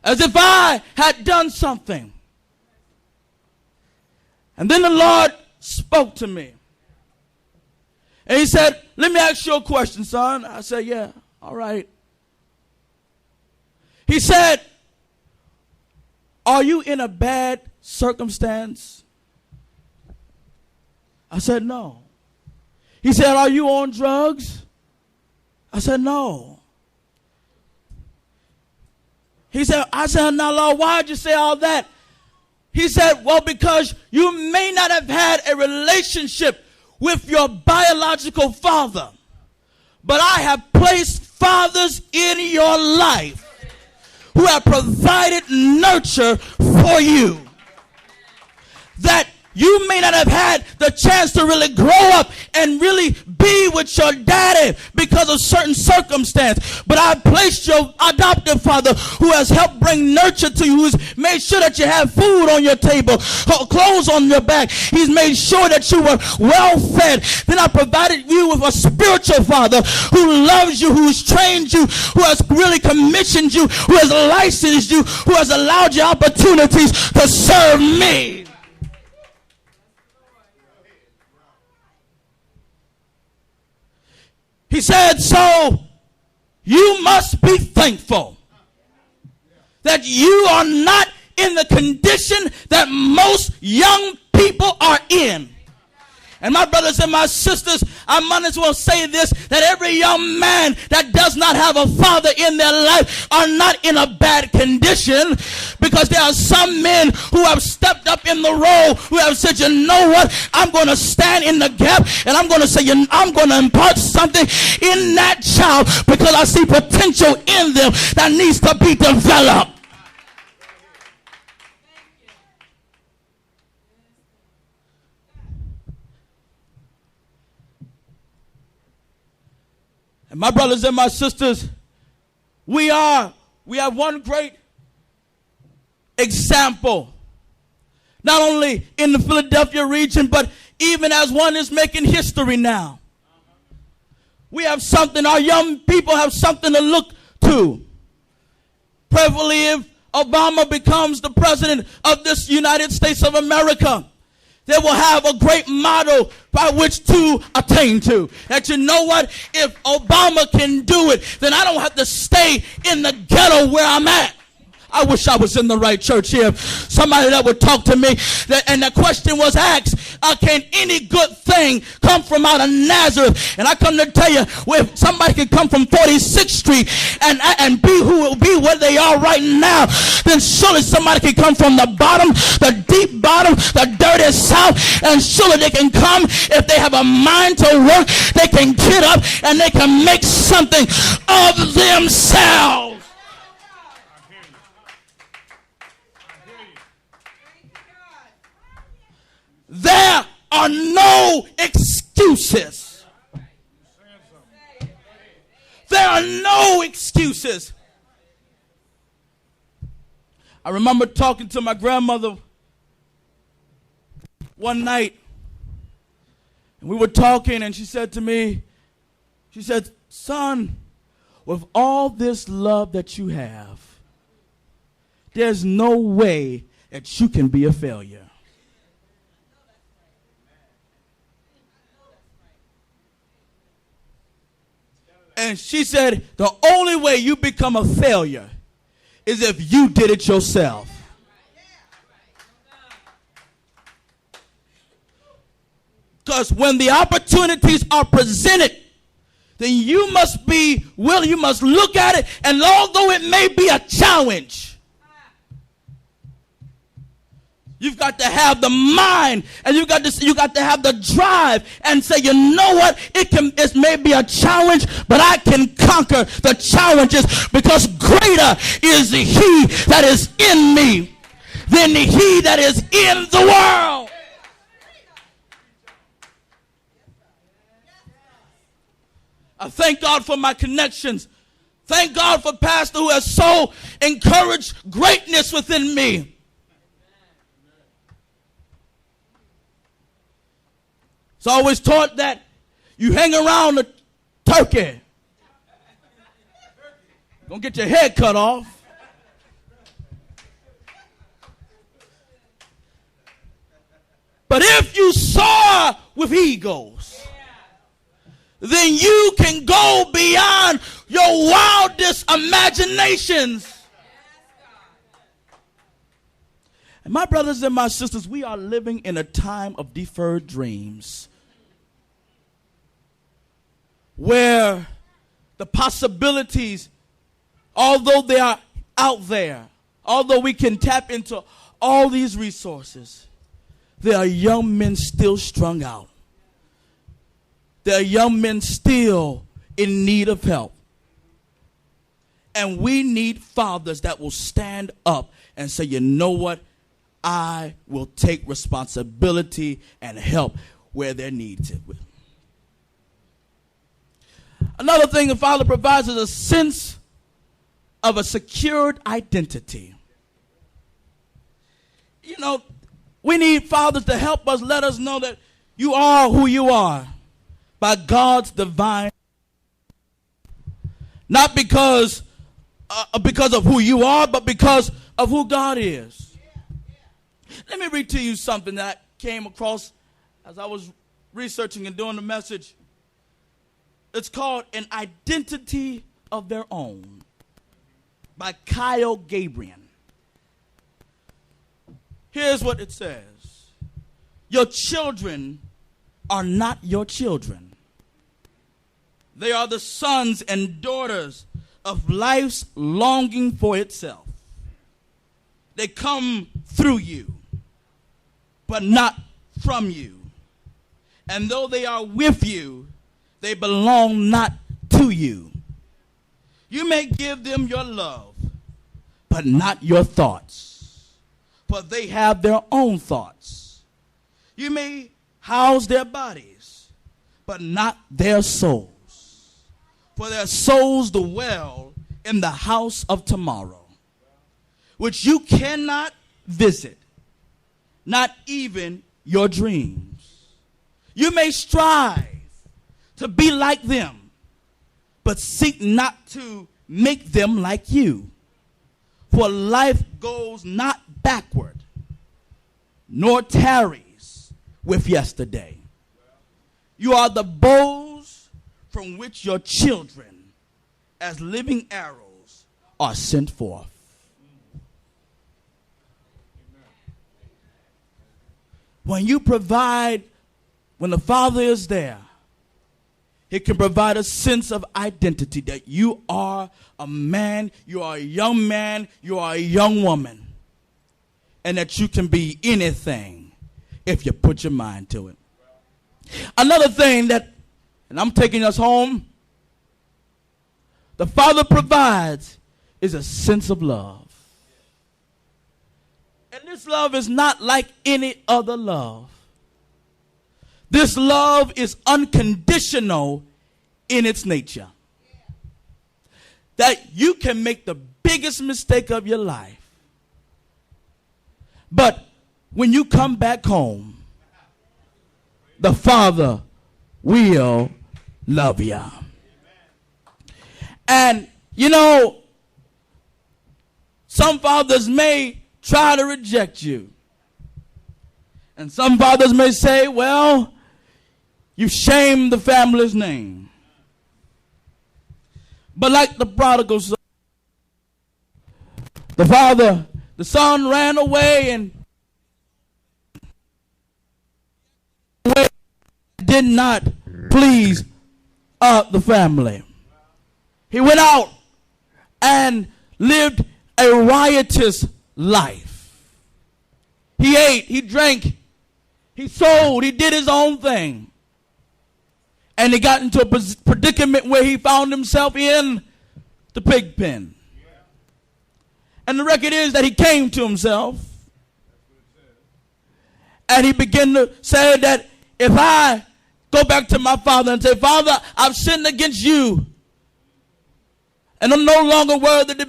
as if I had done something. And then the Lord spoke to me. And he said, let me ask you a question, son. I said, yeah, all right. He said, are you in a bad circumstance? I said, no. He said, are you on drugs? I said, no. I said, now, Lord, why'd you say all that? He said, well, because you may not have had a relationship with your biological father, but I have placed fathers in your life who have provided nurture for you, that you may not have had the chance to really grow up and really be with your daddy because of certain circumstance. But I placed your adoptive father who has helped bring nurture to you, who's made sure that you have food on your table, clothes on your back. He's made sure that you were well fed. Then I provided you with a spiritual father who loves you, who's trained you, who has really commissioned you, who has licensed you, who has allowed you opportunities to serve me. He said, so you must be thankful that you are not in the condition that most young people are in. And my brothers and my sisters, I might as well say this, that every young man that does not have a father in their life are not in a bad condition, because there are some men who have stepped up in the role, who have said, you know what, I'm going to stand in the gap and I'm going to say, I'm going to impart something in that child because I see potential in them that needs to be developed. And my brothers and my sisters, we have one great example, not only in the Philadelphia region, but even as one is making history now. We have something, our young people have something to look to. Preferably if Obama becomes the president of this United States of America, they will have a great model by which to attain to. That, you know what, if Obama can do it, then I don't have to stay in the ghetto where I'm at. I wish I was in the right church here. Somebody that would talk to me. And the question was asked, can any good thing come from out of Nazareth? And I come to tell you, if somebody can come from 46th Street and be where they are right now, then surely somebody can come from the bottom, the deep bottom, the dirty south, and surely they can come if they have a mind to work. They can get up and they can make something of themselves. There are no excuses. There are no excuses. I remember talking to my grandmother one night, and we were talking, and she said to me, she said, son, with all this love that you have, there's no way that you can be a failure. And she said, the only way you become a failure is if you did it yourself. Because when the opportunities are presented, then you must be willing, you must look at it, and although it may be a challenge, you've got to have the mind, and you got to have the drive and say, you know what, it may be a challenge, but I can conquer the challenges, because greater is he that is in me than he that is in the world. I thank God for my connections. Thank God for Pastor who has so encouraged greatness within me. It's always taught that you hang around a turkey, gonna get your head cut off. But if you soar with eagles, then you can go beyond your wildest imaginations. And my brothers and my sisters, we are living in a time of deferred dreams, where the possibilities, although they are out there, although we can tap into all these resources, there are young men still strung out. There are young men still in need of help. And we need fathers that will stand up and say, you know what? I will take responsibility and help where they're needed. Another thing the Father provides is a sense of a secured identity. You know, we need fathers to help us, let us know that you are who you are by God's divine. Not because of who you are, but because of who God is. Let me read to you something that I came across as I was researching and doing the message. It's called An Identity of Their Own by Kyle Gabriel. Here's what it says. Your children are not your children. They are the sons and daughters of life's longing for itself. They come through you, but not from you. And though they are with you, they belong not to you. You may give them your love, but not your thoughts, for they have their own thoughts. You may house their bodies, but not their souls, for their souls dwell in the house of tomorrow, which you cannot visit, not even your dreams. You may strive to be like them, but seek not to make them like you. For life goes not backward, nor tarries with yesterday. You are the bows from which your children, as living arrows, are sent forth. When you provide, when the Father is there, it can provide a sense of identity that you are a man, you are a young man, you are a young woman, and that you can be anything if you put your mind to it. Another thing that, and I'm taking us home, the Father provides is a sense of love. And this love is not like any other love. This love is unconditional in its nature. That you can make the biggest mistake of your life, but when you come back home, the Father will love you. And you know, some fathers may try to reject you. And some fathers may say, well, you shamed the family's name. But like the prodigal son, the son ran away and did not please the family. He went out and lived a riotous life. He ate, he drank, he sold, he did his own thing. And he got into a predicament where he found himself in the pig pen. And the record is that he came to himself. And he began to say that if I go back to my father and say, Father, I've sinned against you, and I'm no longer worthy to